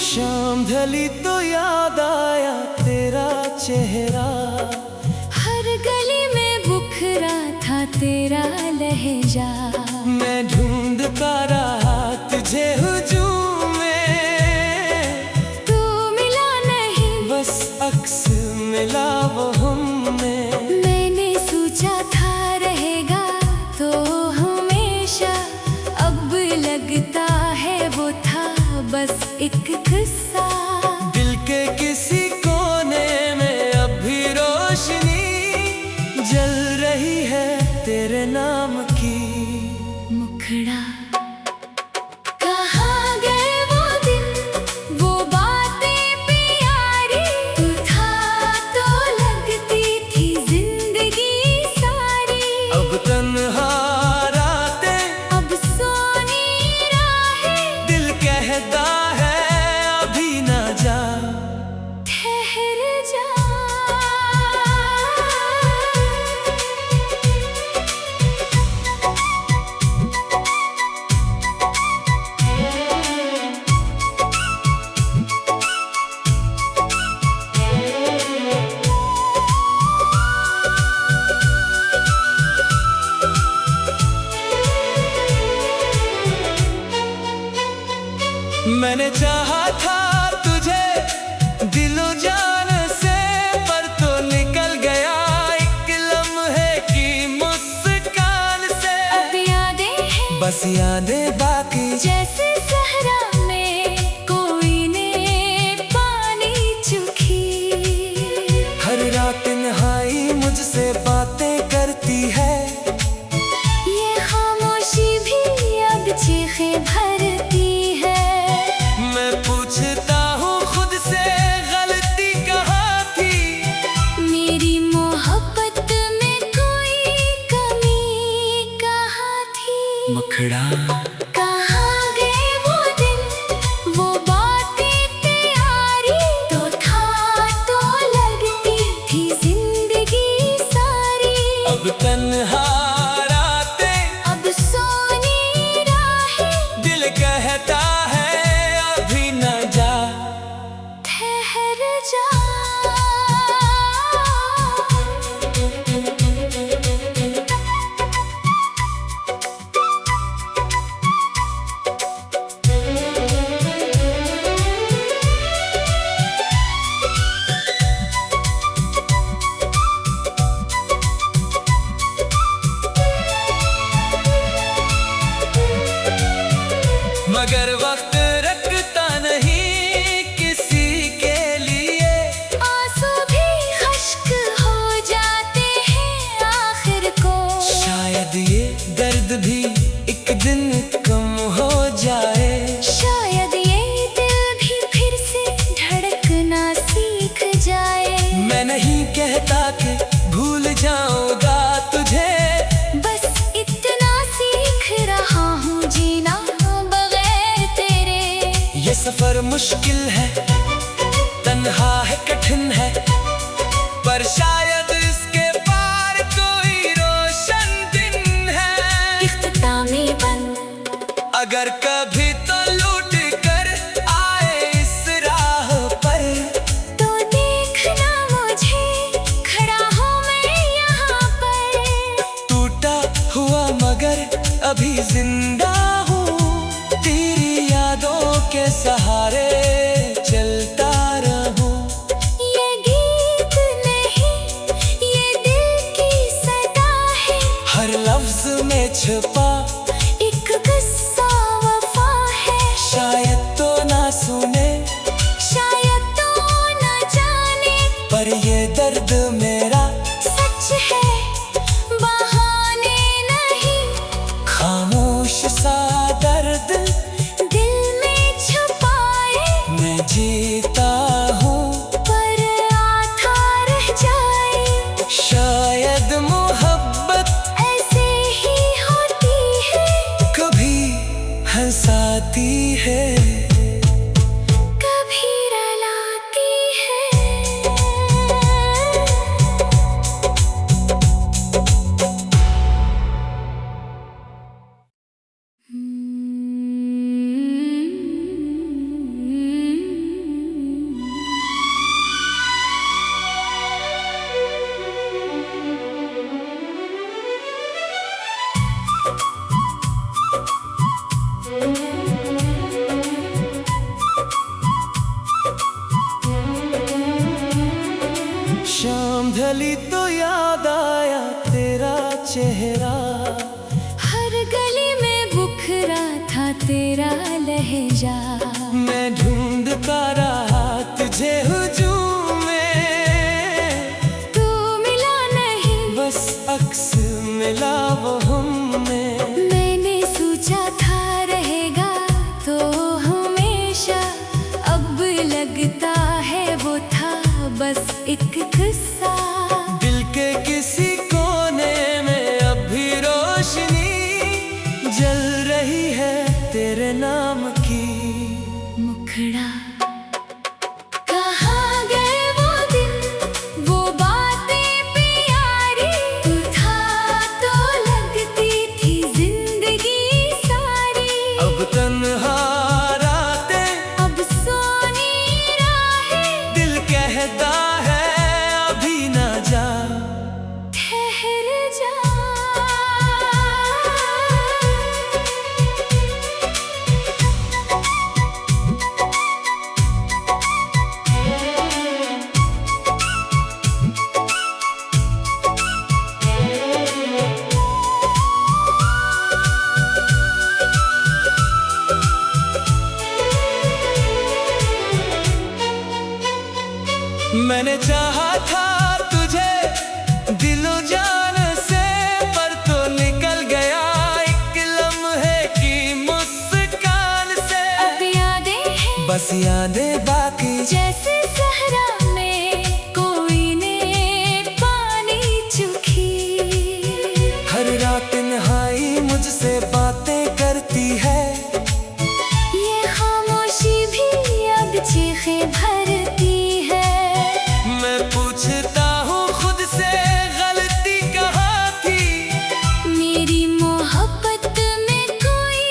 शाम ढली तो याद आया तेरा चेहरा, हर गली में बुखरा था तेरा लहजा। मैं ढूंढता रहा तुझे हुजूम में, तू मिला नहीं, बस अक्स मिला वो हमें। मैंने सोचा था रहेगा तो हमेशा, अब लगता है वो था बस एक किस्सा। दिल के किसी कोने में अभी रोशनी जल रही है तेरे नाम की। मुखड़ा कहाँ गए वो दिन, वो बातें प्यारी, तू था तो लगती थी जिंदगी सारी। अब तन्हा रातें, अब सोनी राहें, दिल कहता है अभी ना जा। ठहर जा। मैंने चाहा था तुझे दिलो जान से, पर तो निकल गया एक लम्हे की मुस्कान से। अब यादें हैं बस यादें बाकी, जैसे सहरा में कोई ने पानी चुखी। हर रात नहाई मुझसे बातें करती है, ये खामोशी भी अब चीखें भरती है। मैं पूछता हूँ खुद से गलती कहाँ थी, मेरी मोहब्बत में कोई कमी कहाँ थी। मुखड़ा कहाँ गए वो दिन, वो बातें प्यारी, तो था तो लगती थी जिंदगी सारी। अब तन्हा रातें, अब सोनी राहें, दिल कहता है अभी न जा। ठहर जा। मगर वक्त रखता नहीं किसी के लिए, आंसू भी खश्क हो जाते हैं आखिर को। शायद ये दर्द भी एक दिन कम हो जाए। शायद ये दिल भी फिर से धड़कना सीख जाए। मैं नहीं कहता कि भूल जाऊंगा तुझे, बस इतना सीख रहा हूँ जीना बगैर तेरे। ये सफर मुश्किल है, तन्हा है, कठिन है, पर शायद इसके पार कोई रोशन दिन है। इख्तितामी बन अगर कभी तो लूट कर आए इस राह पर, तो देखना मुझे, खड़ा हूँ मैं यहाँ पर। टूटा हुआ मगर अभी जिंदा हूँ, तेरी यादों के सहारे चलता रहूं। ये गीत नहीं, ये दिल की सदा है, हर लफ्ज में छुपा एक किस्सा वफा है। शायद तो ना सुने, शायद तो न जाने, पर ये दर्द मेरा सच है, बहाने नहीं। खामोश सा दर्द दिल में छुपाए, मैं जीता हूँ, पर आधा रह जाए। शायद मोहब्बत ऐसे ही होती चेहरा। हर गली में बुखरा था तेरा लहजा। मैं ढूंढता रहा तुझे हुजूम में, तू मिला नहीं, बस अक्स मिला वो हममें। मैंने सोचा था रहेगा तो हमेशा, अब लगता है वो था बस एक किस्सा। दिल के किसी कोने में अभी रोशनी जल रही है तेरे नाम की। मुखड़ा कहाँ गए वो दिन, वो बातें प्यारी। तू था तो लगती थी जिंदगी सारी। अब तन्हा रातें, अब सोनी राहें, दिल कहता है अभी ना जा। ठहर जा। मैंने चाहा था तुझे दिलो जान से, पर तो निकल गया एक लम्हे की मुस्कान से। अब यादें हैं बस यादें बाकी, जैसे सहरा में कोई ने पानी चुखी। हर रात नहाई मुझसे बातें करती है। ये खामोशी भी अब चीखें भरती है। मैं पूछता हूँ खुद से गलती कहाँ थी, मेरी मोहब्बत में कोई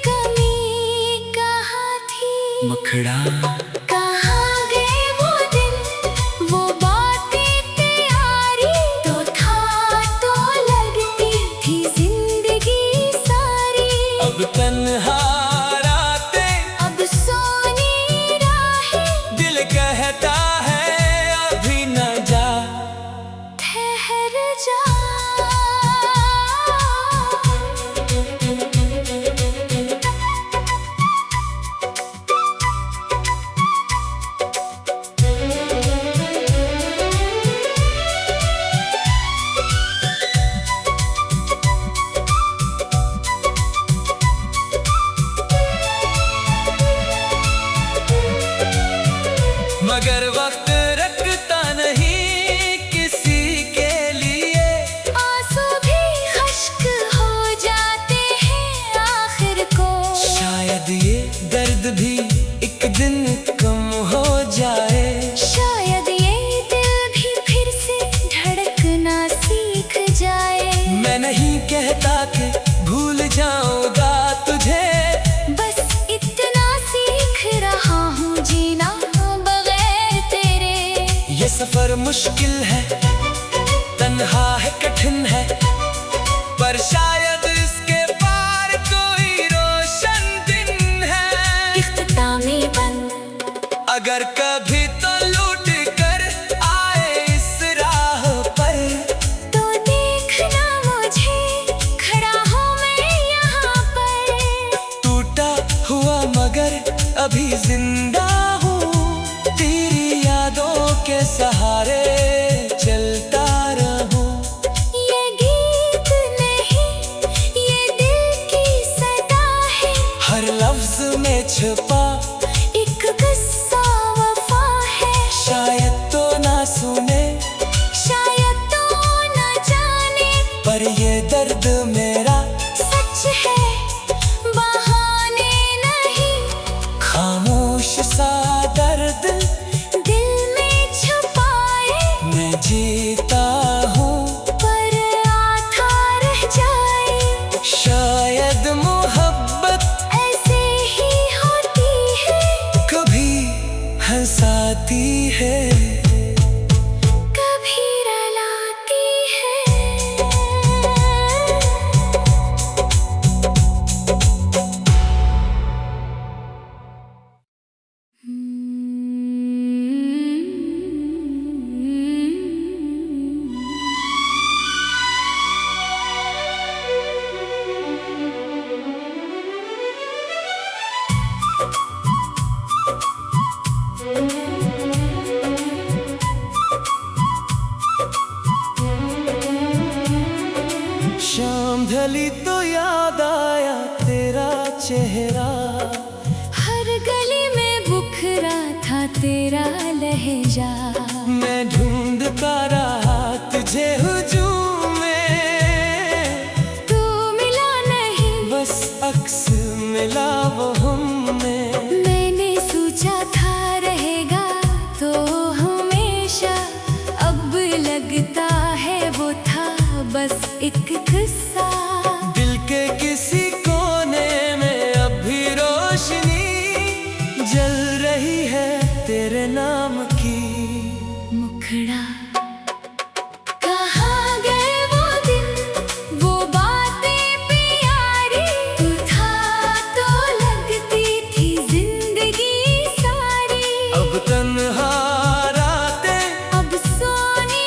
कमी कहाँ थी। मुखड़ा कहाँ गए वो दिन, वो बातें प्यारी। तो था तो लगती थी जिंदगी सारी। अब तन्हा रातें, अब सोनी राहें, दिल कहता है अभी न जा। ठहर जा। मगर वक्त रखता नहीं किसी के लिए, आंसू भी खश्क हो जाते हैं आखिर को। शायद ये दर्द भी एक दिन कम हो जाए। शायद ये दिल भी फिर से धड़कना सीख जाए। मैं नहीं कहता कि भूल जाऊंगा तुझे, बस इतना सीख रहा हूँ जीना बगैर तेरे। ये सफर मुश्किल है, तन्हा है, कठिन है, पर शायद इसके पार कोई रोशन दिन है। इख्तितामी बन अगर कभी तो लूट कर आए इस राह पर, तो देखना मुझे, खड़ा हूँ मैं यहाँ पर। टूटा हुआ मगर अभी जिंदा हूँ, तेरी यादों के सहारे चलता रहूं। ये गीत नहीं, ये दिल की सदा है। हर लफ्ज में छुपा एक किस्सा वफा है। शायद तो ना सुने, शायद तो न जाने, पर ये दर्द मेरा सच है, बहाने नहीं। खामोश सा दर्द दिल में छुपाए, मैं जीता हूँ, पर आधा रह जाए। शायद मोहब्बत ऐसे ही होती है, कभी हंसाती है, कभी रुलाती है। शाम ढली तो याद आया तेरा चेहरा, हर गली में बुखरा था तेरा लहजा। मैं ढूंढता रहा तुझे हुजूम में, तू मिला नहीं, बस अक्स मिला वो हममें। मैंने सोचा था रहेगा तो हमेशा, अब लगता है वो था बस एक किस्सा। दिल के किसी कोने में अब भी रोशनी जल रही है तेरे नाम की। मुखड़ा कहाँ गए वो दिन, वो बातें प्यारी, तू था तो लगती थी जिंदगी सारी। अब तन्हा रातें, अब सोनी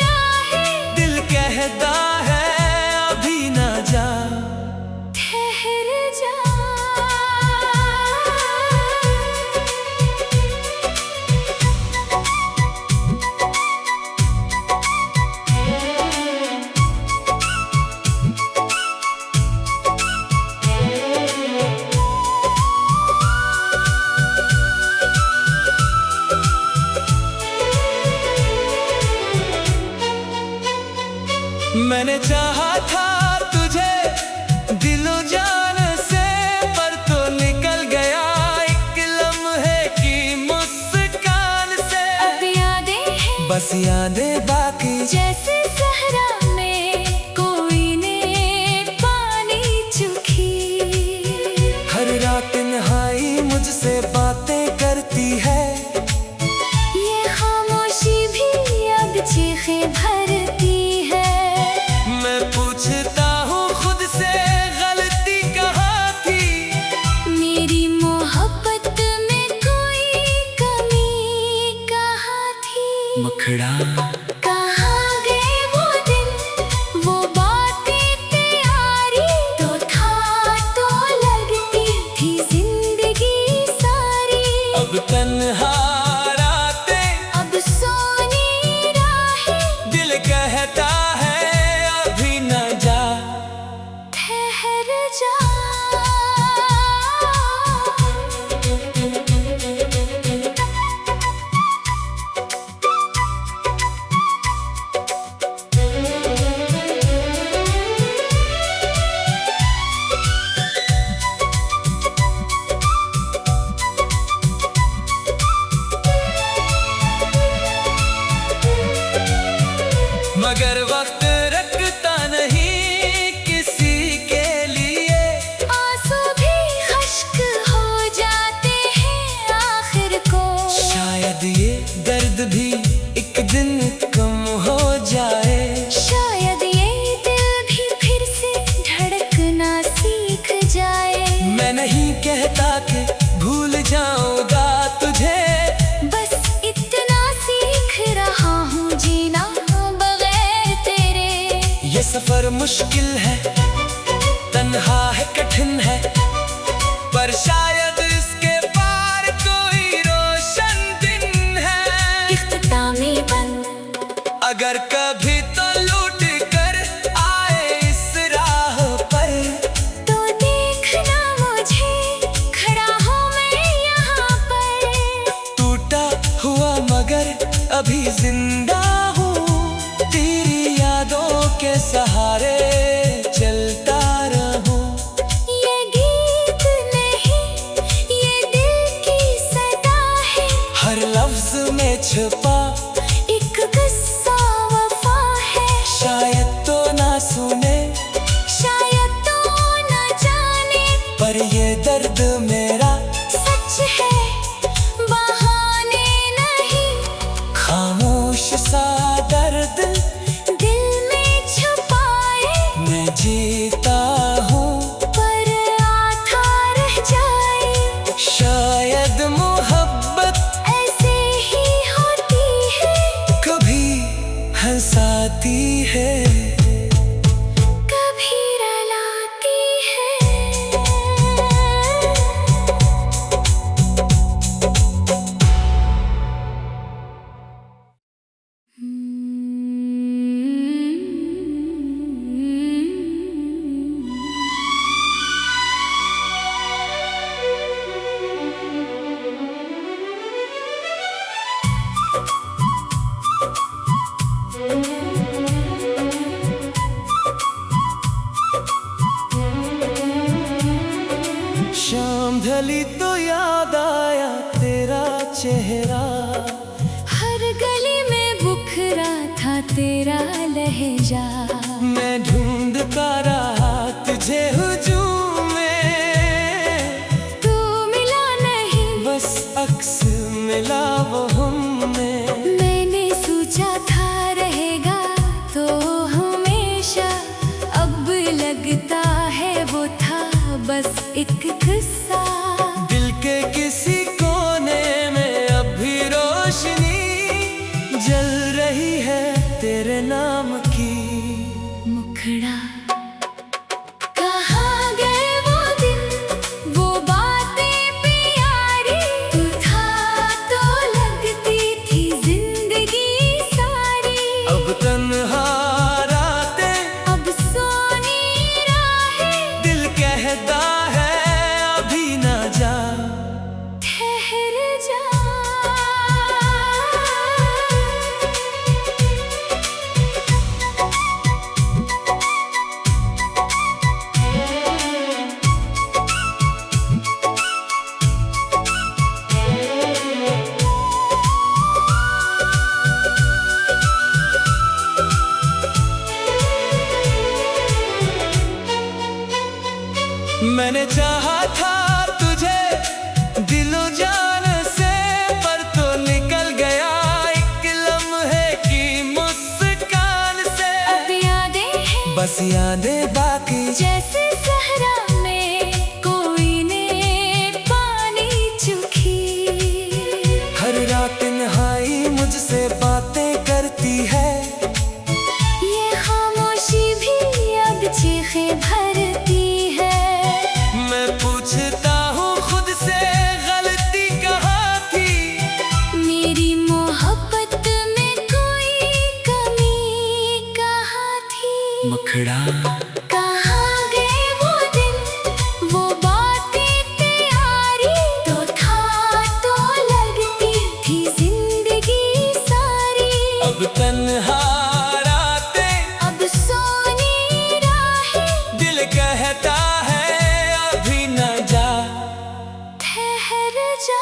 राहें, दिल कहता है अभी ना जा। ठहर जा। मैंने चाहा था तुझे दिलो जान से, पर तो निकल गया एक लम्हे की मुस्कान से। अब यादें हैं बस यादें बाकी, जैसे सहरा में कोई ने पानी चुखी। हर रात तन्हाई मुझसे बातें करती है, ये खामोशी भी अब चीखें भरती है। मैं पूछता हूँ खुद से गलती कहाँ थी, मेरी मोहब्बत में कोई कमी कहाँ थी। मुखड़ा कहाँ गए वो दिन, वो बातें प्यारी, तो था तो लगती थी जिंदगी सारी। अब तन्हा रातें, अब सोनी राहें, दिल कहता है अभी न जा। ठहर जा। मगर वक्त रखता नहीं किसी के लिए, आंसू भी खश्क हो जाते हैं आखिर को। शायद ये दर्द भी एक दिन कम हो जाए। शायद ये दिल भी फिर से धड़कना सीख जाए। मैं नहीं कहता कि भूल जाऊंगा तुझे, बस इतना सीख रहा हूँ जीना बगैर तेरे। ये सफर मुश्किल है, तन्हा है, कठिन है, पर शायद इसके पार कोई रोशन दिन है। इख्तितामी बंद अगर कभी तो लूट कर आए इस राह पर, तो देखना मुझे, खड़ा हूँ मैं यहाँ पर। टूटा हुआ मगर अभी जिंदा हूँ, तेरी यादों के सहारे चलता रहूं। ये गीत नहीं, ये दिल की सदा है, हर लफ्ज में छुपा एक किस्सा वफा है। शायद तो ना सुने, शायद तो न जाने, पर ये दर्द मेरा सच है, बहाने नहीं। खामोश सा दर्द दिल में छुपाए गली तो याद आया तेरा चेहरा, हर गली में बुखरा था तेरा लहजा। मैं ढूंढता रहा तुझे हुजूम में, तू मिला नहीं, बस अक्स मिला वो हममें। मैंने सोचा था रहेगा तो हमेशा, अब लगता है वो था बस एक किस्सा। दिल के किसी कोने में अभी रोशनी जल रही है तेरे नाम की। मुखड़ा कहाँ गए वो दिन, वो बातें प्यारी, तू था तो लगती थी जिंदगी सारी। अब तन्हा रातें, अब सोनी राहें, दिल कहता है अभी ना जा। ठहर जा। मैंने चाहा था तुझे दिलो जान से, पर तो निकल गया एक लम्हे की मुस्कान से। अब यादें हैं बस यादें बाकी, जैसे सहरा में कोई ने पानी चुखी। हर रात नहाई मुझसे बातें करती है, ये खामोशी भी अब चीखें भरती है। मैं पूछता हूँ खुद से गलती कहाँ थी, मेरी मोहब्बत में कोई कमी कहाँ थी। मुखड़ा कहाँ गए वो दिन, वो बातें प्यारी, तो था तो लगती थी जिंदगी सारी। अब तन्हा रातें, अब सोनी राहें, दिल कहता है अभी न जा। ठहर जा।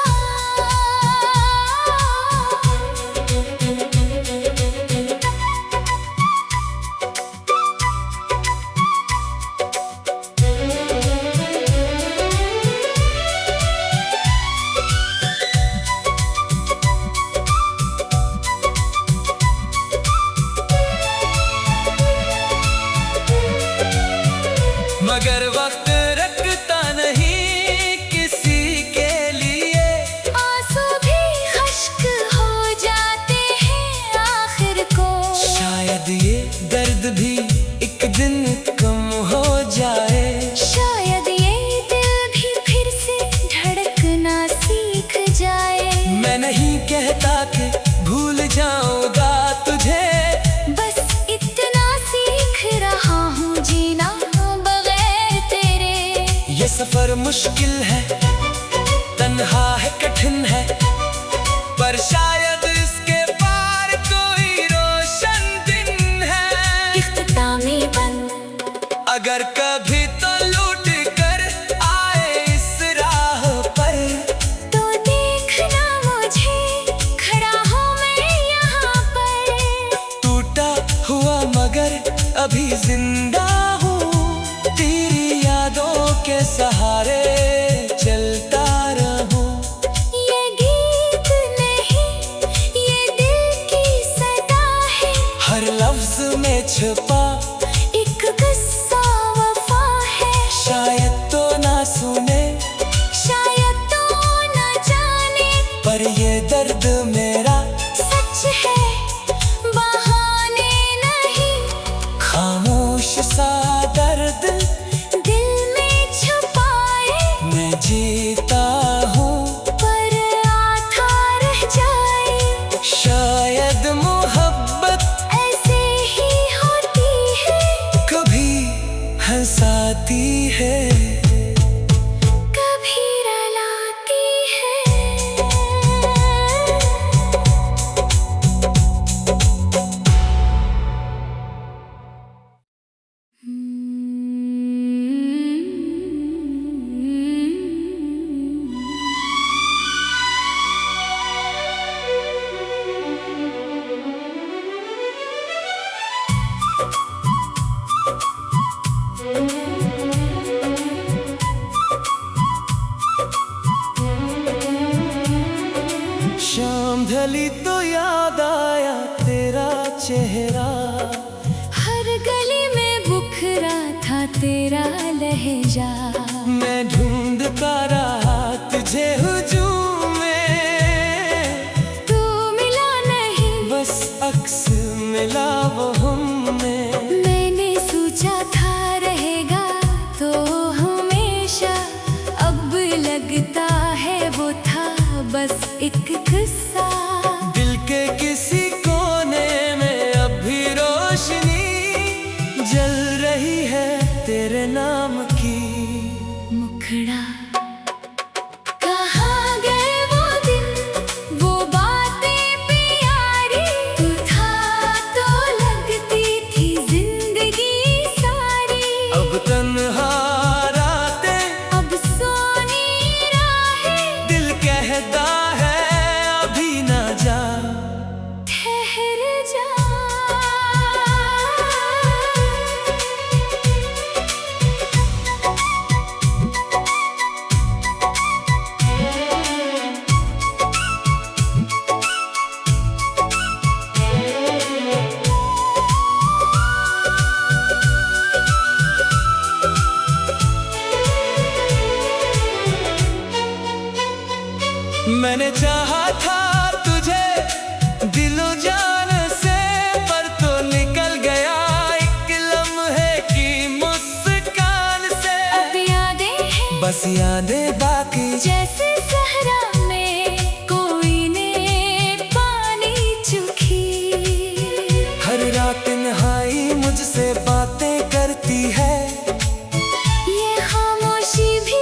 मगर वक्त रखता नहीं किसी के लिए, आंसू भी खश्क हो जाते हैं आखिर को। शायद ये दर्द भी एक दिन कम हो जाए। शायद ये दिल भी फिर से धड़कना सीख जाए। मैं नहीं कहता कि भूल जाऊंगा तुझे, बस इतना सीख रहा हूँ जीना बगैर तेरे। ये सफर मुश्किल है, तन्हा है, कठिन है, पर शायद इसके पार कोई रोशन दिन है। इख्तितामी बंद, अगर कभी तो लूट कर आए इस राह पर, तो देखना मुझे, खड़ा हूँ मैं यहाँ पर। टूटा हुआ मगर अभी जिंदा हूँ, तेरी यादों के सहारे चलता रहूं। ये गीत नहीं, ये दिल की सदा है, हर लफ्ज में छुपा एक किस्सा वफा है। शायद तो ना सुने, शायद तो न जाने, पर ये दर्द मेरा सच है, बहाने नहीं। खामोश सा दर्द दिल में छुपाए, मैं जीता हूँ, पर आधा रह जाए। शायद मोहब्बत ऐसे ही होती है, कभी हंसाती है, कभी रुलाती है। गली तो याद आया तेरा चेहरा, हर गली में बुखरा था तेरा लहजा। मैं ढूंढता रहा तुझे हुजूम में, तू मिला नहीं, बस अक्स मिला वो हमने। मैंने सोचा था रहेगा तो हमेशा, अब लगता है वो था बस एक किस्सा। दिल के किसी कोने में अब भी रोशनी जल रही है तेरे नाम की। मुखड़ा कहाँ गए वो दिन, वो बातें प्यारी, तू था तो लगती थी जिंदगी सारी। अब तन्हा रातें, अब सोनी राहें, दिल कहता है अभी ना जा। ठहर जा। मैंने चाहा था तुझे दिलो जान से, पर तो निकल गया एक लम्हे की मुस्कान से। अब यादें हैं बस यादें बाकी, जैसे सहरा में कोई ने पानी चुखी। हर रात नहाई मुझसे बातें करती है, ये खामोशी भी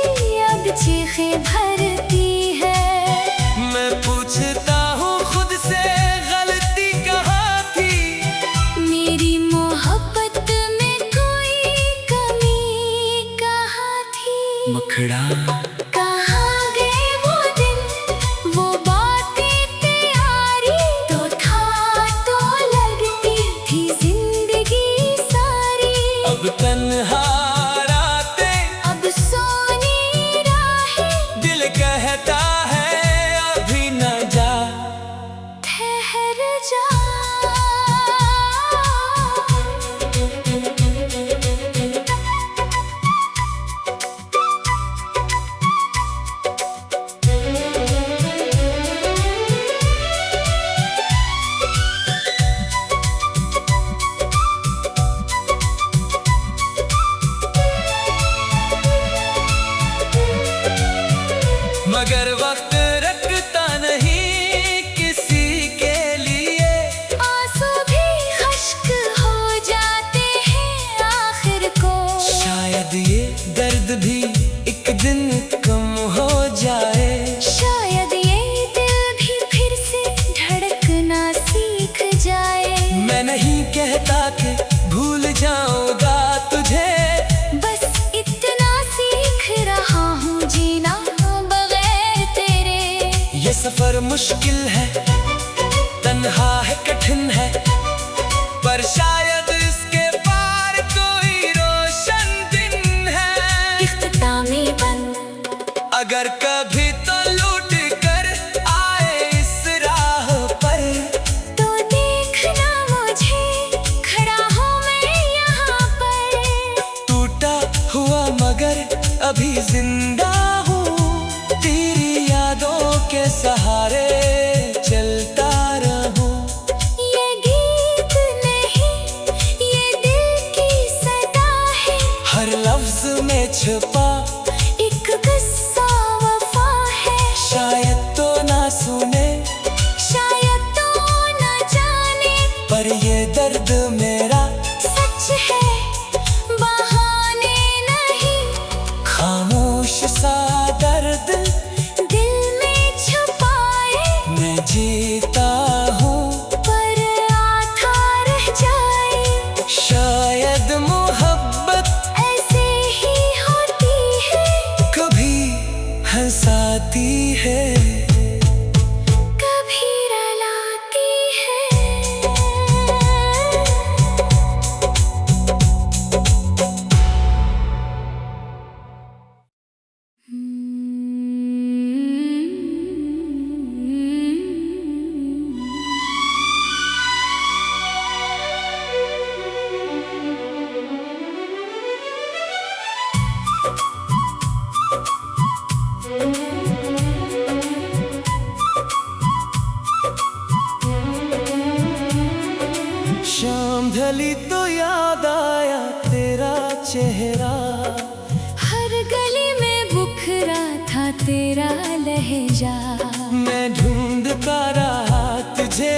अब चीखें भरती है। मैं पूछता हूँ खुद से गलती कहाँ थी, मेरी मोहब्बत में कोई कमी कहाँ थी। मुखड़ा कहाँ गए वो दिन, वो बातें प्यारी, तो था तो लगती थी जिंदगी सारी। अब तन्हा रातें, अब सोनी राहें, दिल कहता है अभी न जा। ठहर जा। मगर वक्त रखता नहीं किसी के लिए, आंसू भी खश्क हो जाते हैं आखिर को। शायद ये दर्द भी एक दिन कम हो जाए। शायद ये दिल भी फिर से धड़कना सीख जाए। मैं नहीं कहता कि भूल जाऊंगा तुझे, बस इतना सीख रहा हूँ जीना बगैर तेरे। ये सफर मुश्किल है, तन्हा है, कठिन है, पर शायद इसके पार कोई रोशन दिन है। इख्तितामी बन अगर कभी तो लौट कर आए इस राह पर, तो देखना मुझे, खड़ा हूँ मैं यहाँ पर। टूटा हुआ मगर अभी जिंदा हूँ, तेरी यादों के सहारे चलता रहूं। ये गीत नहीं, ये दिल की सदा है, हर लफ्ज में छुपा एक किस्सा वफा है। शायद तो ना सुने, शायद तो न जाने, पर ये दर्द मेरा सच है, बहाने नहीं। खामोश सा दर्द दिल में छुपाए, मैं जीता हूँ, पर आधा रह जाए। शायद मोहब्बत ऐसे ही होती है। चेहरा। हर गली में बुखरा था तेरा लहजा। मैं ढूंढता रहा तुझे